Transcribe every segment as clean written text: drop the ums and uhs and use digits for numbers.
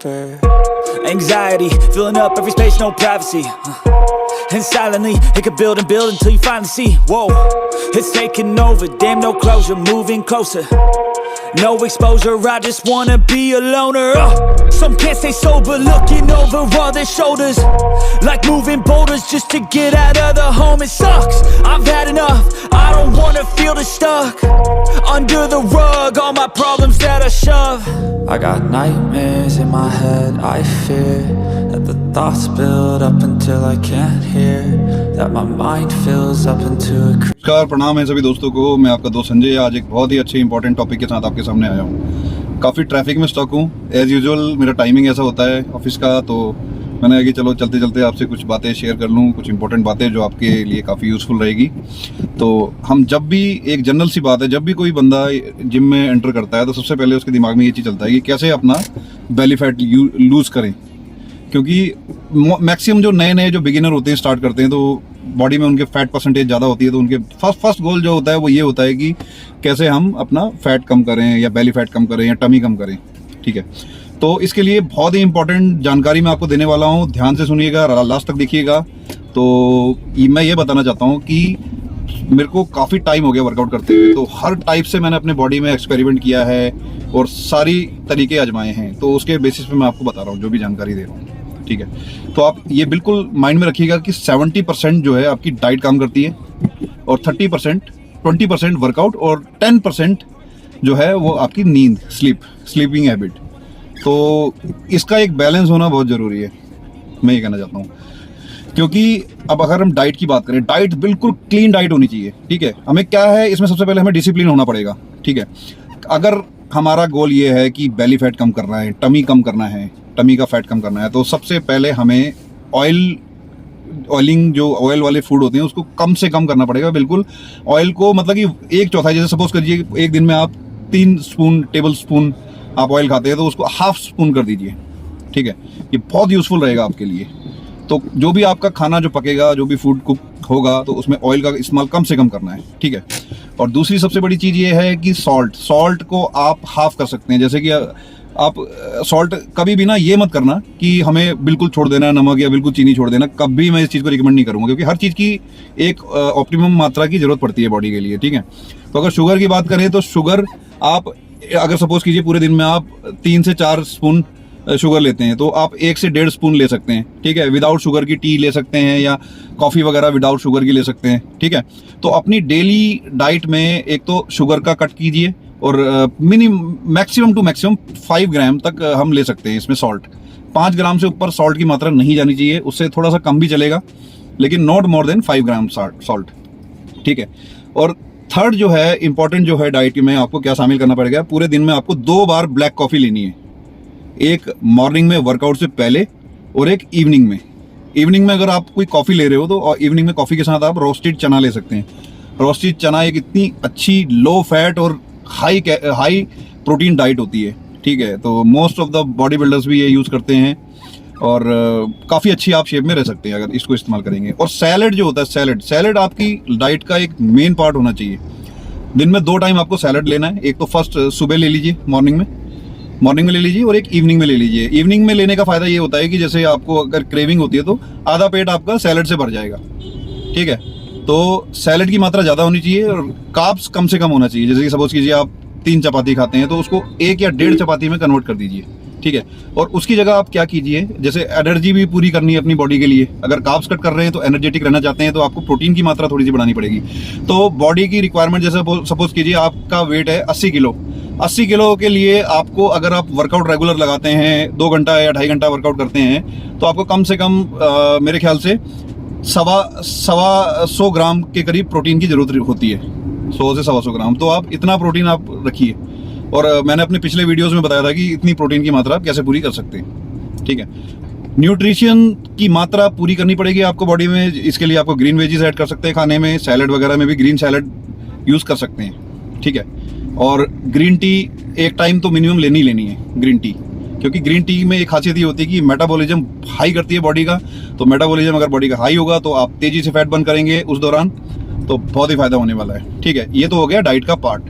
whisper. Anxiety, filling up every space, no privacy. And silently, it could build and build until you finally see. Whoa, it's taking over, damn no closure, moving closer. No exposure, I just wanna be a loner. Some can't stay sober, looking over all their shoulders, like moving boulders just to get out of the home. It sucks, I've had enough, I don't wanna feel the stuck under the rug, all my problems that I shove. I got nightmares in my head, I fear that the thoughts build up until I can't hear, that my mind fills up into a नमस्कार, प्रणाम है सभी दोस्तों को। मैं आपका दोस्त संजय आज एक बहुत ही अच्छे इंपॉर्टेंट टॉपिक के साथ आपके सामने आया हूँ। काफ़ी ट्रैफिक में स्टक हूँ। एज़ यूजुअल मेरा टाइमिंग ऐसा होता है ऑफिस का, तो मैंने कहा कि चलो चलते चलते आपसे कुछ बातें शेयर कर लूँ, कुछ इंपॉर्टेंट बातें जो आपके लिए काफ़ी यूज़फुल रहेगी। तो हम जब भी, एक जनरल सी बात है, जब भी कोई बंदा जिम में एंटर करता है तो सबसे पहले उसके दिमाग में ये चीज़ चलता है कि कैसे अपना बेली फैट लूज़ करें, क्योंकि मैक्सिमम जो नए जो बिगिनर होते हैं, स्टार्ट करते हैं, तो बॉडी में उनके फैट परसेंटेज ज़्यादा होती है, तो उनके फर्स्ट गोल जो होता है वो ये होता है कि कैसे हम अपना फैट कम करें या बेली फैट कम करें या टमी कम करें। ठीक है, तो इसके लिए बहुत ही इंपॉर्टेंट जानकारी मैं आपको देने वाला हूँ, ध्यान से सुनिएगा, लास्ट तक देखिएगा। तो मैं ये बताना चाहता हूँ कि मेरे को काफ़ी टाइम हो गया वर्कआउट करते हुए, तो हर टाइप से मैंने अपने बॉडी में एक्सपेरिमेंट किया है और सारी तरीके आजमाए हैं, तो उसके बेसिस पे मैं आपको बता रहा हूँ जो भी जानकारी दे रहा हूँ। ठीक है, तो आप ये बिल्कुल माइंड में रखिएगा कि 70% जो है आपकी डाइट काम करती है और 20% वर्कआउट और 10% जो है वो आपकी नींद, स्लीपिंग हैबिट। तो इसका एक बैलेंस होना बहुत ज़रूरी है, मैं ये कहना चाहता हूँ। क्योंकि अब अगर हम डाइट की बात करें, डाइट बिल्कुल क्लीन डाइट होनी चाहिए। ठीक है, हमें क्या है, इसमें सबसे पहले हमें डिसिप्लिन होना पड़ेगा। ठीक है, अगर हमारा गोल ये है कि बेली फैट कम करना है, टमी कम करना है, टमी का फैट कम करना है, तो सबसे पहले हमें ऑयलिंग जो ऑयल वाले फूड होते हैं उसको कम से कम करना पड़ेगा। बिल्कुल ऑयल को, मतलब कि 1/4, जैसे सपोज करिए एक दिन में आप 3 टेबल स्पून आप ऑयल खाते हैं, तो उसको ½ स्पून कर दीजिए। ठीक है, ये बहुत यूजफुल रहेगा आपके लिए। तो जो भी आपका खाना जो पकेगा, जो भी फूड कुक होगा, तो उसमें ऑयल का इस्तेमाल कम से कम करना है। ठीक है, और दूसरी सबसे बड़ी चीज़ ये है कि सॉल्ट को आप हाफ कर सकते हैं। जैसे कि आप सॉल्ट कभी भी ना ये मत करना कि हमें बिल्कुल छोड़ देना है नमक या बिल्कुल चीनी छोड़ देना, कभी मैं इस चीज़ को रिकमेंड नहीं करूँगा, क्योंकि हर चीज़ की एक ऑप्टिमम मात्रा की ज़रूरत पड़ती है बॉडी के लिए। ठीक है, तो अगर शुगर की बात करें तो शुगर आप अगर सपोज कीजिए पूरे दिन में आप 3 से 4 स्पून शुगर लेते हैं, तो आप 1 से 1.5 स्पून ले सकते हैं। ठीक है, विदाउट शुगर की टी ले सकते हैं या कॉफ़ी वगैरह विदाउट शुगर की ले सकते हैं। ठीक है, तो अपनी डेली डाइट में एक तो शुगर का कट कीजिए और मैक्सिमम टू मैक्सिमम 5 ग्राम तक हम ले सकते हैं इसमें सॉल्ट। 5 ग्राम से ऊपर सॉल्ट की मात्रा नहीं जानी चाहिए, उससे थोड़ा सा कम भी चलेगा, लेकिन not more than 5 gram salt. ठीक है, और थर्ड जो है इंपॉर्टेंट जो है डाइट में आपको क्या शामिल करना पड़ेगा, पूरे दिन में आपको 2 बार ब्लैक कॉफ़ी लेनी है, एक मॉर्निंग में वर्कआउट से पहले और एक इवनिंग में। इवनिंग में अगर आप कोई कॉफ़ी ले रहे हो तो इवनिंग में कॉफ़ी के साथ आप रोस्टेड चना ले सकते हैं। रोस्टेड चना एक इतनी अच्छी लो फैट और हाई प्रोटीन डाइट होती है। ठीक है, तो most of the body builders भी ये यूज़ करते हैं और काफ़ी अच्छी आप शेप में रह सकते हैं अगर इसको इस्तेमाल करेंगे। और सैलड जो होता है, सैलड आपकी डाइट का एक मेन पार्ट होना चाहिए। दिन में 2 टाइम आपको सैलड लेना है, एक तो फर्स्ट सुबह ले लीजिए, मॉर्निंग में ले लीजिए, और एक इवनिंग में ले लीजिए। इवनिंग में लेने का फ़ायदा ये होता है कि जैसे आपको अगर क्रेविंग होती है तो आधा पेट आपका सैलड से भर जाएगा। ठीक है, तो सैलड की मात्रा ज़्यादा होनी चाहिए और कार्ब्स कम से कम होना चाहिए। जैसे कि सपोज कीजिए आप 3 चपाती खाते हैं तो उसको 1 या 1.5 चपाती में कन्वर्ट कर दीजिए। ठीक है, और उसकी जगह आप क्या कीजिए, जैसे एनर्जी भी पूरी करनी है अपनी बॉडी के लिए, अगर कार्ब्स कट कर रहे हैं तो एनर्जेटिक रहना चाहते हैं तो आपको प्रोटीन की मात्रा थोड़ी सी बढ़ानी पड़ेगी। तो बॉडी की रिक्वायरमेंट, जैसे सपोज कीजिए आपका वेट है 80 किलो, 80 किलो के लिए आपको, अगर आप वर्कआउट रेगुलर लगाते हैं, 2 घंटा या 2.5 घंटा वर्कआउट करते हैं, तो आपको कम से कम मेरे ख्याल से 100 ग्राम के करीब प्रोटीन की जरूरत होती है, 100 से 125 ग्राम। तो आप इतना प्रोटीन आप रखिए, और मैंने अपने पिछले वीडियोस में बताया था कि इतनी प्रोटीन की मात्रा आप कैसे पूरी कर सकते हैं। ठीक है, न्यूट्रिशन की मात्रा पूरी करनी पड़ेगी आपको बॉडी में। इसके लिए आपको ग्रीन वेजीज ऐड कर सकते हैं खाने में, सैलड वगैरह में भी ग्रीन सैलड यूज़ कर सकते हैं। ठीक है, और ग्रीन टी एक टाइम तो मिनिमम लेनी है ग्रीन टी, क्योंकि ग्रीन टी में एक खासियत ये होती है कि मेटाबॉलिज्म हाई करती है बॉडी का। तो मेटाबॉलिज्म अगर बॉडी का हाई होगा तो आप तेजी से फैट बर्न करेंगे उस दौरान, तो बहुत ही फायदा होने वाला है। ठीक है, ये तो हो गया डाइट का पार्ट।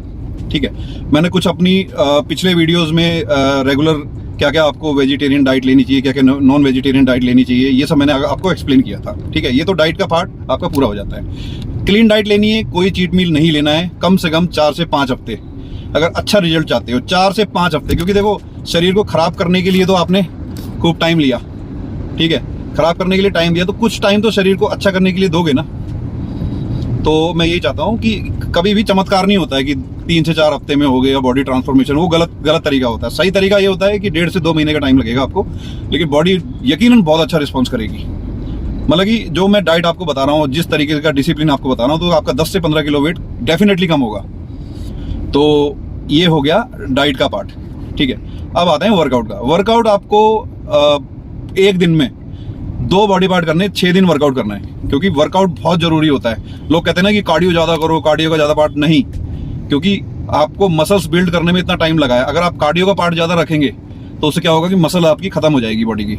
ठीक है, मैंने कुछ अपनी पिछले वीडियोस में रेगुलर क्या क्या आपको वेजिटेरियन डाइट लेनी चाहिए, क्या क्या नॉन वेजिटेरियन डाइट लेनी चाहिए, ये सब मैंने आपको एक्सप्लेन किया था। ठीक है, ये तो डाइट का पार्ट आपका पूरा हो जाता है। क्लीन डाइट लेनी है, कोई चीट मील नहीं लेना है, कम से कम 4 से 5 हफ्ते अगर अच्छा रिजल्ट चाहते हो, 4 से 5 हफ्ते। क्योंकि देखो शरीर को खराब करने के लिए तो आपने खूब टाइम लिया, ठीक है, खराब करने के लिए टाइम दिया, तो कुछ टाइम तो शरीर को अच्छा करने के लिए दोगे ना। तो मैं यही चाहता हूँ कि कभी भी चमत्कार नहीं होता है कि 3 से 4 हफ्ते में हो गया बॉडी ट्रांसफॉर्मेशन, वो गलत तरीका होता है। सही तरीका ये होता है कि 1.5 से 2 महीने का टाइम लगेगा आपको, लेकिन बॉडी यकीनन बहुत अच्छा रिस्पॉन्स करेगी। मतलब कि जो मैं डाइट आपको बता रहा हूँ, जिस तरीके का डिसिप्लिन आपको बता रहा हूँ, तो आपका 10 से 15 किलो वेट डेफिनेटली कम होगा। तो ये हो गया डाइट का पार्ट। ठीक है, अब आते हैं वर्कआउट का। वर्कआउट आपको एक दिन में 2 बॉडी पार्ट करने, 6 दिन वर्कआउट करना है, क्योंकि वर्कआउट बहुत जरूरी होता है। लोग कहते हैं ना कि कार्डियो ज्यादा करो, कार्डियो का ज्यादा पार्ट नहीं, क्योंकि आपको मसल्स बिल्ड करने में इतना टाइम लगा है। अगर आप कार्डियो का पार्ट ज्यादा रखेंगे तो उससे क्या होगा कि मसल आपकी खत्म हो जाएगी बॉडी की।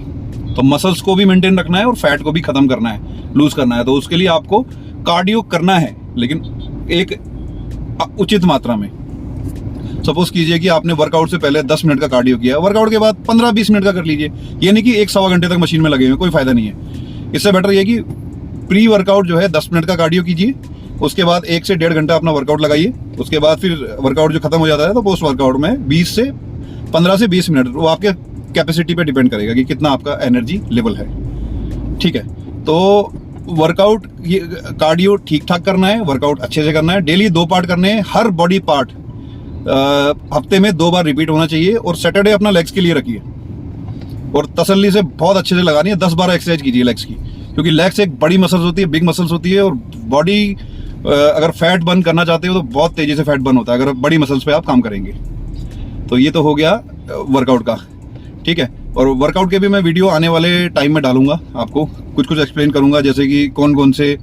तो मसल्स को भी मेंटेन रखना है और फैट को भी खत्म करना है, लूज करना है। तो उसके लिए आपको कार्डियो करना है, लेकिन एक उचित मात्रा में। सपोज कीजिए कि आपने वर्कआउट से पहले 10 मिनट का कार्डियो किया, वर्कआउट के बाद 15-20 मिनट का कर लीजिए। ये नहीं कि 1-1.25 घंटे तक मशीन में लगे हुए, कोई फायदा नहीं है। इससे बेटर ये कि प्री वर्कआउट जो है 10 मिनट का कार्डियो कीजिए, उसके बाद 1 से 1.5 घंटा अपना वर्कआउट लगाइए। उसके बाद फिर वर्कआउट जो खत्म हो जाता है तो पोस्ट वर्कआउट में 15 से 20 मिनट, वो आपके कैपेसिटी पे डिपेंड करेगा कि कितना आपका एनर्जी लेवल है। ठीक है, तो वर्कआउट ये कार्डियो ठीक ठाक करना है, वर्कआउट अच्छे से करना है, डेली 2 पार्ट करने हैं। हर बॉडी पार्ट हफ्ते में 2 बार रिपीट होना चाहिए, और सैटरडे अपना लेग्स के लिए रखिए और तसल्ली से बहुत अच्छे से लगानी है। 10-12 एक्सरसाइज कीजिए लेग्स की, क्योंकि लेग्स एक बड़ी मसल्स होती है, बिग मसल्स होती है, और बॉडी अगर फैट बर्न करना चाहते हो तो बहुत तेजी से फैट बर्न होता है अगर बड़ी मसल्स पे आप काम करेंगे। तो ये तो हो गया वर्कआउट का। ठीक है, और वर्कआउट के भी मैं वीडियो आने वाले टाइम में डालूंगा, आपको कुछ एक्सप्लेन करूंगा, जैसे कि कौन कौन से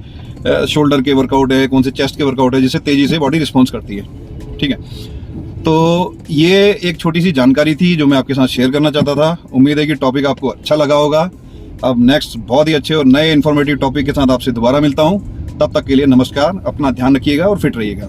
शोल्डर के वर्कआउट है, कौन से चेस्ट के वर्कआउट है, जिससे तेजी से बॉडी रिस्पॉन्स करती है। ठीक है, तो ये एक छोटी सी जानकारी थी जो मैं आपके साथ शेयर करना चाहता था। उम्मीद है कि टॉपिक आपको अच्छा लगा होगा। अब नेक्स्ट बहुत ही अच्छे और नए इन्फॉर्मेटिव टॉपिक के साथ आपसे दोबारा मिलता हूँ। तब तक के लिए नमस्कार, अपना ध्यान रखिएगा और फिट रहिएगा।